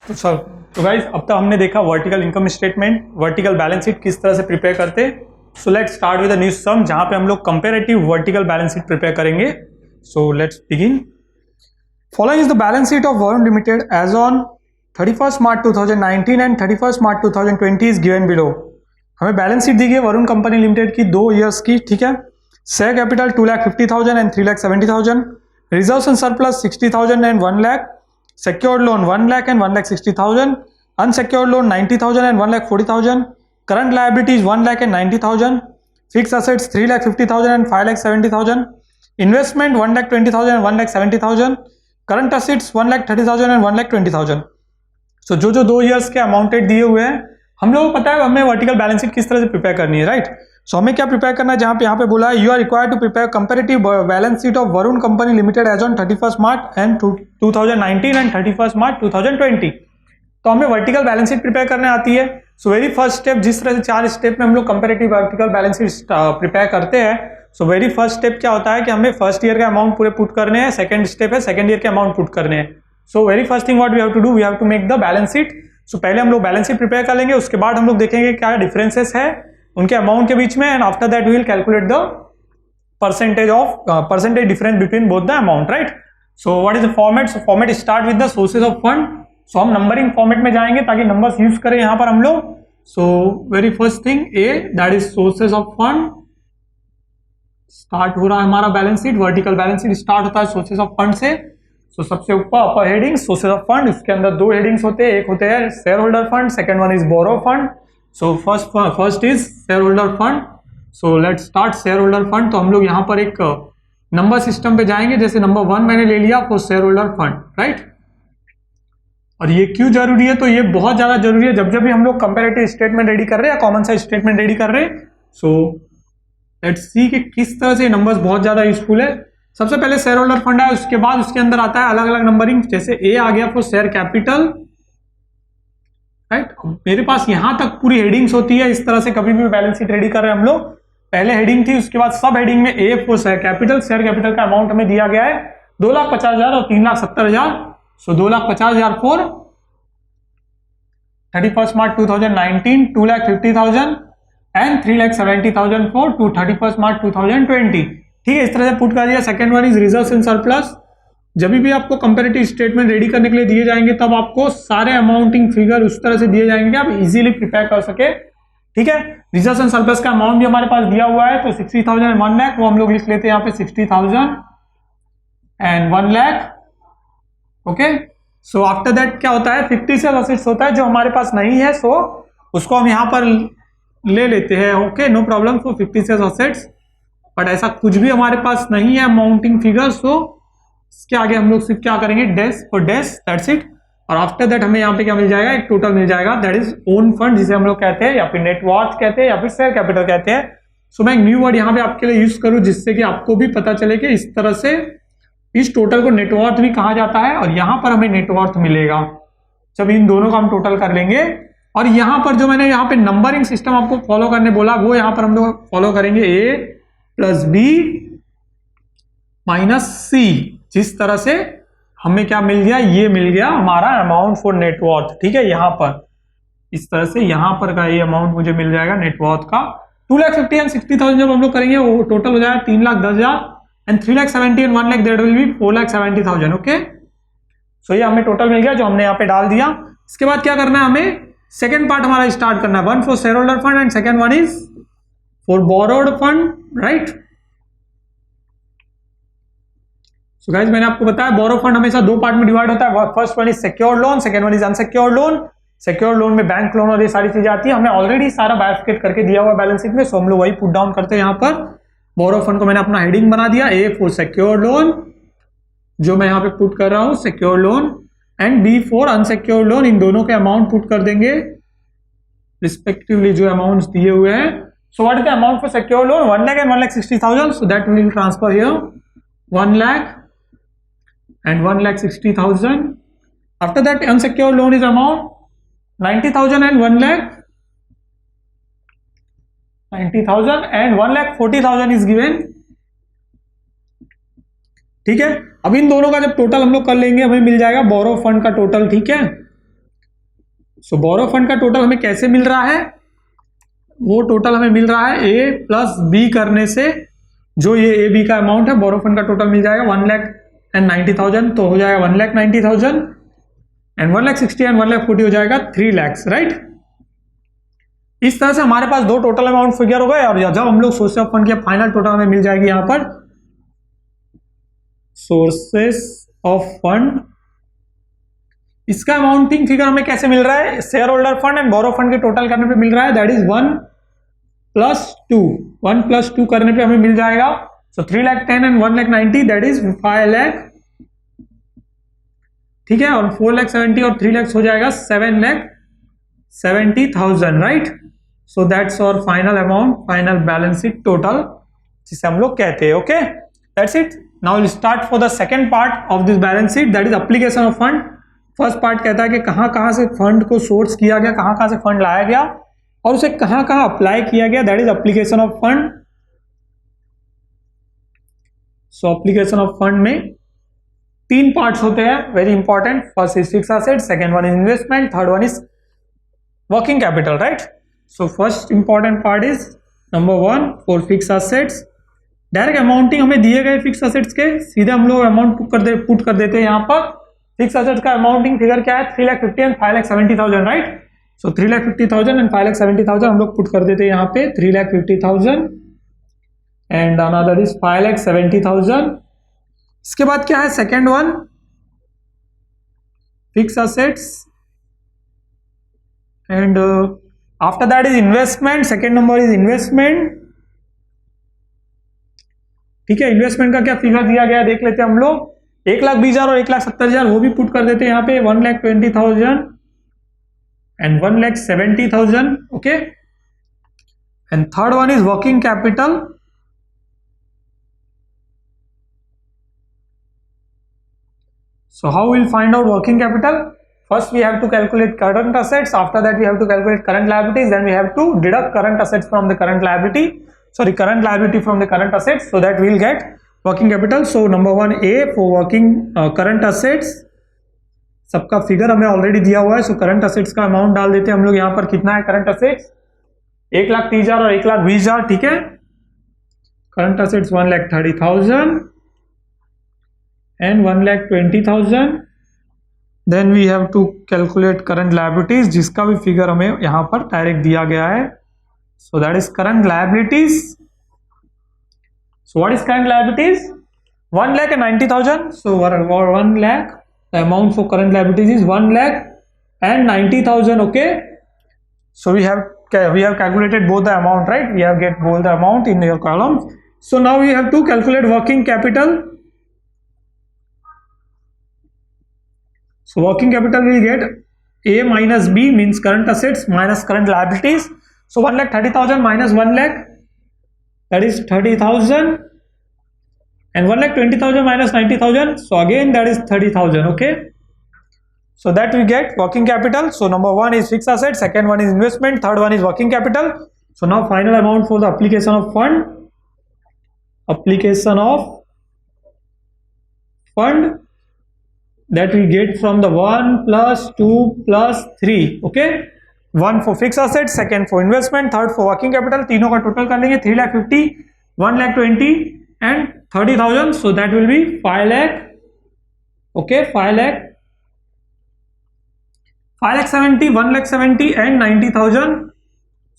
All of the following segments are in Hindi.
तो गाइस अब तक हमने देखा vertical income statement, vertical balance sheet किस तरह से प्रिपेयर करते हैं। So let's start with a new sum जहां पे हम लोग comparative vertical balance sheet prepare करेंगे। So let's begin. Following is the balance sheet of Varun limited as on 31 March 2019 and 31 March 2020 is given below. हमें बैलेंस शीट दी गई है वरुण कंपनी लिमिटेड की 2 ईयर्स की, ठीक है। Share capital 2,50,000 and 3,70,000, reserves and surplus 60,000 and 1 lakh, secured loan 1 lakh and 1,60,000, unsecured loan 90,000 and 1,40,000, current liabilities 1 lakh and 90,000, fixed assets 3,50,000 and 5,70,000, investment 1,20,000 and 1,70,000, current assets 1,30,000 and 1,20,000। सो जो 2 ईयर्स के अमाउंटेड दिए हुए हैं, हम लोगों को पता है हमें वर्टिकल बैलेंस शीट किस तरह से प्रिपेयर करनी है, राइट। सो हमें क्या प्रिपेयर करना है, जहां पे यहाँ पे बोला है you are required to prepare comparative balance sheet of Varun company limited as on 31 March and 2019 and 31 March 2020। तो हमें वर्टिकल बैलेंस शीट प्रिपेयर करने आती है। सो वेरी फर्स्ट स्टेप, जिस तरह से 4 स्टेप में हम लोग comparative vertical balance sheet prepare करते हैं। सो वेरी फर्स्ट स्टेप क्या होता है कि हमें फर्स्ट ईयर के अमाउंट पूरे पुट करने हैं। सेकंड स्टेप है सेकंड ईयर के अमाउंट पुट करने हैं। So very first thing what we have to do, we have to make the balance sheet. So पहले हम लोग बैलेंस शीट प्रिपेयर कर लेंगे, उसके बाद हम लोग देखेंगे क्या डिफरेंसेस है उनके अमाउंट के बीच में, and after that we will calculate the percentage difference between both the amount, right. So what is the format, so format start with the sources of fund. So हम नंबरिंग फॉर्मेट में जाएंगे ताकि नंबर्स यूज करें यहां पर हम लोग। So very first thing uh, that is sources of fund. Start हो रहा है हमारा balance sheet, vertical balance sheet start होता है सोर्सेज ऑफ फंड से। सो सबसे ऊपर upper heading sources of fund, इसके अंदर 2 हेडिंग्स होते हैं, एक होते हैं share holder fund, second one is borrow fund. So first is share holder fund. So let's start share holder fund. तो हम लोग यहाँ पर एक नंबर सिस्टम पे जाएंगे, जैसे नंबर 1 मैंने ले लिया for share holder fund, right. और ये क्यों जरूरी है, तो ये बहुत ज्यादा जरूरी है जब भी हम लोग कंपैरेटिव स्टेटमेंट रेडी कर रहे हैं, कॉमन साइज स्टेटमेंट रेडी कर रहे हैं। सो लेट्स सी कि किस तरह से नंबर्स बहुत ज्यादा यूजफुल है। सबसे पहले शेयर होल्डर फंड है, उसके बाद उसके अंदर आता है अलग अलग नंबरिंग, जैसे ए आ गया फॉर शेयर कैपिटल, राइट। मेरे पास यहां तक पूरी हेडिंग्स होती है। इस तरह से कभी भी बैलेंस शीट रेडी कर रहे हैं हम लोग, पहले हेडिंग थी, उसके बाद सब हेडिंग में A for share capital. Share capital का अमाउंट हमें दिया गया है 2,50,000 और 3,70,000। सो 2,50,000 for 31 March 2019, 2,50,000 and 3,70,000 for 31 March 2020। ठीक है, इस तरह से पुट कर दिया। Second one is reserves and surplus. जब भी आपको कंपैरेटिव स्टेटमेंट रेडी करने के लिए दिए जाएंगे, तब आपको सारे अमाउंटिंग फिगर उस तरह से दिए जाएंगे आप इजीली प्रिपेयर कर सके, ठीक है। रिजर्व्स एंड सरप्लस का अमाउंट भी हमारे पास दिया हुआ है, तो 60,000 एंड 1 लाख, वो हम लोग लिख लेते हैं यहाँ पे 60,000 and 1 lakh, okay. So after that क्या होता है, 50 सेल असेट्स होता है जो हमारे पास नहीं है, सो उसको हम यहाँ पर ले लेते हैं, okay, no problem. So 50 sale assets, but ऐसा कुछ भी हमारे पास नहीं है अमाउंटिंग फिगर, सो इसके आगे हम लोग सिर्फ क्या करेंगे, dash for dash, that's it. और आफ्टर दैट हमें यहाँ पे क्या मिल जाएगा, एक टोटल मिल जाएगा, दैट इज ओन फंड, जिसे हम लोग कहते हैं, या फिर नेटवर्थ कहते हैं, या फिर शेयर कैपिटल कहते हैं। सो मैं एक न्यू वर्ड यहाँ पे आपके लिए यूज करूँ, जिससे कि आपको भी पता चले कि इस तरह से इस टोटल को नेटवर्थ भी कहा जाता है, और यहाँ पर हमें नेटवर्थ मिलेगा जब इन दोनों का हम टोटल कर लेंगे। और यहाँ पर जो मैंने यहाँ पे नंबरिंग सिस्टम आपको फॉलो करने बोला, वो यहाँ पर हम लोग फॉलो करेंगे, ए प्लस बी माइनस सी। जिस तरह से हमें क्या मिल गया, ये मिल गया हमारा अमाउंट फॉर नेटवर्थ, ठीक है। यहाँ पर इस तरह से यहाँ पर का ये अमाउंट मुझे मिल जाएगा नेटवर्थ का। 2,50,000 एंड 60,000 जब हम लोग करेंगे, वो टोटल हो जाएगा 3,10,000 and 3,70,000 and 1 lakh, that will be 4,70,000, okay. So ये हमें टोटल मिल गया जो हमने यहाँ पे डाल दिया। इसके बाद क्या करना है, हमें सेकेंड पार्ट हमारा स्टार्ट करना है, 1 for share holder fund and second one is for borrowed fund, right. So guys मैंने आपको बताया बोरो फंड हमेशा 2 पार्ट में डिवाइड होता है। First one is secured loan, second one is unsecured loan. Secured loan में बैंक लोन और ये सारी चीजें आती है, हमने ऑलरेडी सारा बाइफिकेट करके दिया हुआ बैलेंस शीट में, सो हम लोग वही पुट डाउन करते हैं। यहाँ पर बोरो फंड को मैंने अपना हेडिंग बना दिया, ए फॉर सिक्योर्ड लोन, जो मैं यहाँ पे पुट कर रहा हूँ secured loan, and B for unsecured loan. इन दोनों के अमाउंट पुट कर देंगे रिस्पेक्टिवली जो अमाउंट दिए हुए हैं। सो what is the amount for secured loan, 1 lakh and 1,60,000। So that will transfer here 1 lakh and 1,60,000. After that, unsecured loan is amount 90,000 and 1 lakh. 90,000 and 1,40,000 is given. ठीक है, अब इन दोनों का जब टोटल हम लोग कर लेंगे, हमें मिल जाएगा बोरो फंड का टोटल, ठीक है। सो बोरो फंड का टोटल हमें कैसे मिल रहा है, वो टोटल हमें मिल रहा है ए प्लस बी करने से, जो ये ए बी का अमाउंट है बोरो फंड का टोटल मिल जाएगा 1,90,000, तो हो जाएगा 1,90,000 एंड 1,60,000 एंड 1,40,000 हो जाएगा 3 लाख, राइट। इस तरह से हमारे पास दो टोटल अमाउंट फिगर हो गए, और जब हम लोग सोर्सेस ऑफ फंड की फाइनल टोटल हमें मिल जाएगी यहाँ पर सोर्सेस ऑफ फंड, इसका अमाउंटिंग फिगर हमें कैसे मिल रहा है, share holder fund and borrow fund के टोटल करने पे मिल रहा है, दैट इज 1+2 करने पे हमें मिल जाएगा, सो 3,10,000 एंड 1,90,000 दैट इज 5 लाख, ठीक है, और 4,70,000 और 3 लाख हो जाएगा 7,70,000, राइट। सो दैट्स और final amount, final balance sheet total जिसे हम लोग कहते हैं, okay, that's it. Now will start for the second part of this balance sheet, that is application of fund. First part कहता है कि कहां से फंड को सोर्स किया गया, कहां से फंड लाया गया और उसे कहां अप्लाई किया गया, that is application of fund. So application of fund में 3 पार्ट्स होते हैं, very important. First is fix asset, second one is investment, third one is working capital, right. So first important part is number 1 for fix assets. Direct amounting हमें दिए गए फिक्स एसेट्स के, सीधे हम लोग अमाउंट पुट कर देते हैं यहाँ पर। फिक्स एसेट्स का अमाउंटिंग फिगर क्या है, 3,50,000 एंड 5,70,000, राइट। सो 3,50,000 एंड 5,70,000 हम लोग पुट कर देते हैं यहाँ पे, 3,50,000 एंड अनदर इज 5,70,000। इसके बाद क्या है second one, fix assets and after that is investment, second number is investment, ठीक है। इन्वेस्टमेंट का क्या फिगर दिया गया देख लेते हैं हम लोग, 1,20,000 और 1,70,000 वो भी पुट कर देते हैं यहाँ पे, 1,20,000 and 1,70,000, okay. And third one is working capital, so how we'll find out working capital? First we have to calculate current assets, after that we have to calculate current liabilities, then we have to deduct current assets from the current liability, current liability from the current assets, so that we'll get working capital. So number 1A for working current assets, सबका फिगर हमें ऑलरेडी दिया हुआ है, सो करंट असेट्स का अमाउंट डाल देते हैं हम लोग यहाँ पर, कितना है करंट असेट्स 1,30,000 और 1,20,000, ठीक है। Current assets 1,30,000 and 1,20,000, then we have to calculate current liabilities, जिसका भी फिगर हमें यहाँ पर डायरेक्ट दिया गया है, so that is current liabilities. So what is current liabilities? 1,90,000, so 1 lakh, the amount for current liabilities is 1,90,000, okay. So we have calculated both the amount, right? We have get both the amount in your columns. So now we have to calculate working capital. So working capital will get A minus B, means current assets minus current liabilities. So 1,30,000 minus 1 lakh, that is 30,000, and 1,20,000 minus 90,000, so again that is 30,000, okay. So that we get working capital. So number 1 is fixed asset, second one is investment, third one is working capital. So now final amount for the application of fund, that we get from the 1 plus 2 plus 3, okay. 1 for fixed assets, second for investment, third for working capital, तीनों का टोटल कर लेंगे, 3,50,000, 1,20,000 and 30,000, so that will be 5 lakh, okay. 5,70,000, 1,70,000 and 90,000,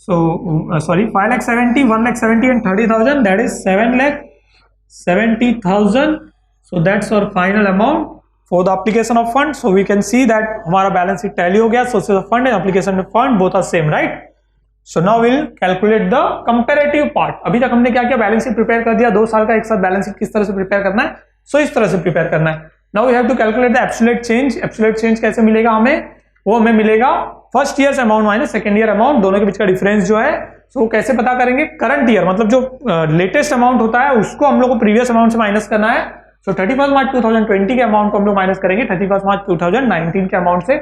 so 5,70,000, 1,70,000 and 30,000, that is 7,70,000, so that's our final amount for the application of fund. So we can see that हमारा बैलेंस शीट टैली हो गया, sources of fund and application of fund both are same, right. So now will calculate the comparative part. अभी तक हमने क्या किया, बैलेंस शीट प्रिपेयर कर दिया, 2 साल का एक साथ बैलेंस शीट किस तरह से प्रिपेयर करना है, सो इस तरह से प्रिपेयर करना है। Now we have to calculate the absolute change. Absolute change कैसे मिलेगा हमें, वो हमें मिलेगा first year amount minus second year amount, दोनों के बीच का डिफरेंस जो है, सो कैसे पता करेंगे, करंट ईयर मतलब जो लेटेस्ट अमाउंट होता है उसको हम लोग को प्रीवियस अमाउंट से माइनस करना है। सो 31 मार्च 2020 के अमाउंट को हम लोग माइनस करेंगे 31 मार्च 2019 के अमाउंट से।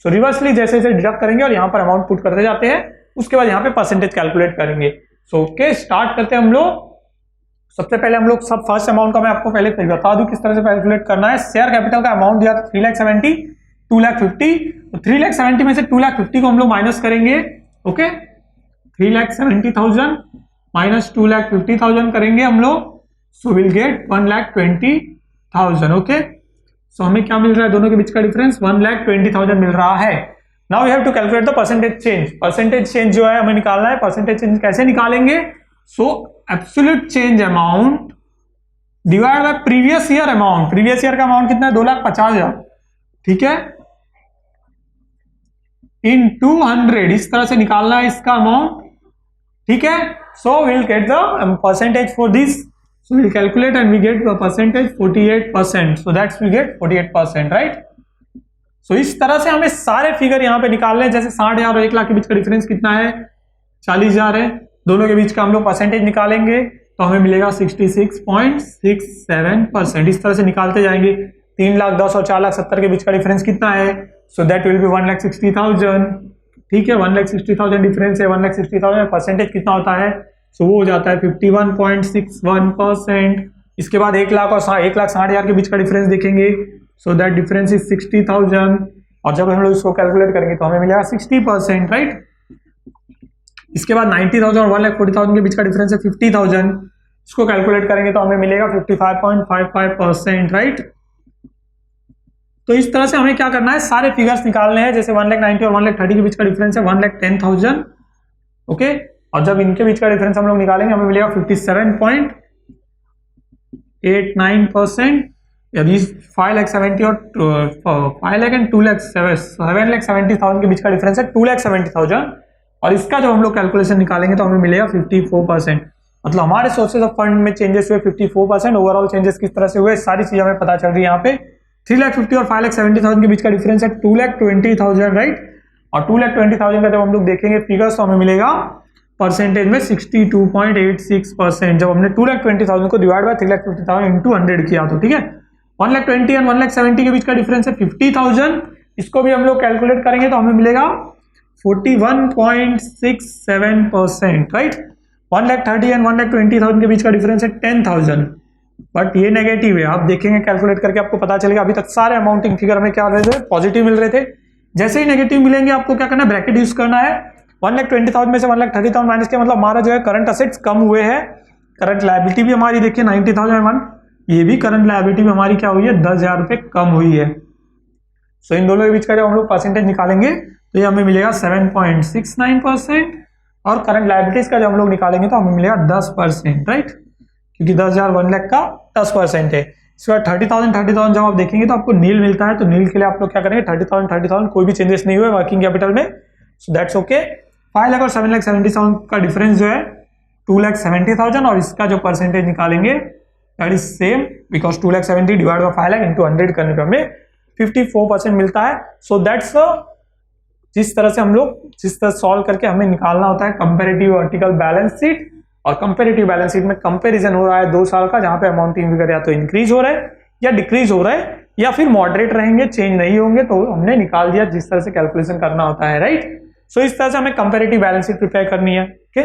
सो रिवर्सली जैसे जैसे डिडक्ट करेंगे और यहाँ पर अमाउंट पुट करते जाते हैं, उसके बाद यहाँ पे परसेंटेज कैलकुलेट करेंगे। सो ओके, स्टार्ट करते हैं हम लोग। सबसे पहले हम लोग सब फर्स्ट अमाउंट का मैं आपको पहले बता दूं किस तरह से कैलकुलेट करना है। शेयर कैपिटल का अमाउंट दिया था 3,70,000 2,50,000, तो 3,70,000 में से 2,50,000 को हम लोग माइनस करेंगे, ओके, 3,70,000 माइनस 2,50,000 करेंगे हम लोग, सो विल गेट 1,20,000, ओके। सो हमें क्या मिल रहा है, दोनों के बीच का डिफरेंस 1,20,000 मिल रहा है। Now we have to calculate the percentage change. Percentage change जो है हमें निकालना है। परसेंटेज चेंज कैसे निकालेंगे? So absolute change amount divide by previous year amount. Previous year का अमाउंट कितना है? 2,50,000, ठीक है, इन 200, इस तरह से निकालना है इसका अमाउंट, ठीक है। So will get the percentage for this, so we'll calculate and we get the percentage 48%, so that's we get 48%, right? so इस तरह से हमें सारे फिगर यहाँ पे निकालने हैं। जैसे 60,000 और 1 लाख के बीच का डिफरेंस कितना है? 40,000 है। दोनों के बीच का हम लोग परसेंटेज निकालेंगे तो हमें मिलेगा 66.67%। इस तरह से निकालते जाएंगे। 3,10,000 और 4,70,000 के बीच का डिफरेंस कितना है? सो दैट विल बी 1,60,000, ठीक है, 1,60,000 डिफरेंस है। 1,60,000 परसेंटेज कितना होता है? सो वो हो जाता है 51.61%। इसके बाद 1,00,000 और 1,60,000 के बीच का डिफरेंस देखेंगे, सो दैट डिफरेंस इज 60,000, और जब हम लोग इसको कैलकुलेट करेंगे तो हमें मिलेगा 60%, राइट। इसके बाद 90,000 और 1,40,000 के बीच का डिफरेंस है 50,000, इसको कैलकुलेट करेंगे तो हमें मिलेगा 55.55%, राइट। तो इस तरह से हमें क्या करना है, सारे फिगर्स निकालने हैं। जैसे 1,90,000 और 1,30,000 के बीच का डिफरेंस है 1,10,000, ओके, और जब इनके बीच का डिफरेंस हम लोग निकालेंगे हमें मिलेगा 57.89%। यदि 5,70,000 और 5,00,000 एंड 7,70,000 के बीच का डिफरेंस है 2,70,000, और इसका जब हम लोग कैलकुलेशन निकालेंगे तो हमें मिलेगा 54%। मतलब हमारे सोर्सेज ऑफ फंड में चेंजेस हुए 54%। ओवरऑल चेंजेस किस तरह से हुए, सारी चीजें हमें पता चल रही है यहाँ पे। 3,50,000 और 5,70,000 के बीच का डिफरेंस है 2,20,000, राइट। और 2,20,000 का जब हम लोग देखेंगे फिगर्स तो हमें मिलेगा परसेंटेज में 62.86%। जब हमने 2,20,000 को डिवाइड बाय 3,50,000 इंटू 100 किया तो, ठीक है। 1,20,000 एंड 1,70,000 के बीच का डिफरेंस है 50,000, इसको भी हम लोग कैलकुलेट करेंगे तो हमें मिलेगा 41.67%, राइट। 1,30,000 एंड 1,20,000 के बीच का डिफरेंस है 10,000, बट ये नेगेटिव है। आप देखेंगे कैलकुलेट करके आपको पता चलेगा। अभी तक सारे अमाउंटिंग फिगर हमें क्या रहे थे, पॉजिटिव मिल रहे थे। जैसे ही नेगेटिव मिलेंगे आपको क्या करना है, ब्रैकेट यूज करना है। 1,20,000 में से 1,30,000 माइनस किया, मतलब हमारा जो है करंट असेट्स कम हुए हैं। करंट लायबिलिटी भी हमारी देखिए 90,001, ये भी करंट लायबिलिटी भी हमारी क्या हुई है, 10,000 रुपए कम हुई है। सो इन दोनों के बीच का जब हम लोग परसेंटेज निकालेंगे तो ये हमें मिलेगा 7.69%, और करंट लायबिलिटीज का जब हम लोग निकालेंगे तो हमें मिलेगा 10%, राइट, क्योंकि 10,000 1 लाख का 10% है। इसके बाद 30,000 जब आप देखेंगे तो आपको नील मिलता है, तो नील के लिए आप लोग क्या करेंगे, 30,000 कोई भी चेंजेस नहीं हुए वर्किंग कैपिटल में, सो दैट्स ओके। 5 लाख और 7,70,000 का डिफरेंस जो है 2,70,000, और इसका जो परसेंटेज निकालेंगे that is same, because 2,70,000 divide by 5 lakh into 100 करने पे हमें 54% मिलता है। सो दैट्स जिस तरह से हम लोग जिस तरह सॉल्व करके हमें निकालना होता है कंपैरेटिव वर्टिकल बैलेंस शीट। और कंपैरेटिव बैलेंस शीट में कंपैरिजन हो रहा है 2 साल का, जहां पे अमाउंटिंग फिगर या तो इंक्रीज हो रहा है या डिक्रीज हो रहा है, या फिर मॉडरेट रहेंगे, चेंज नहीं होंगे, तो हमने निकाल दिया जिस तरह से कैलकुलेशन करना होता है, राइट। सो इस तरह से हमें कंपैरेटिव बैलेंस शीट प्रिपेयर करनी है, ओके।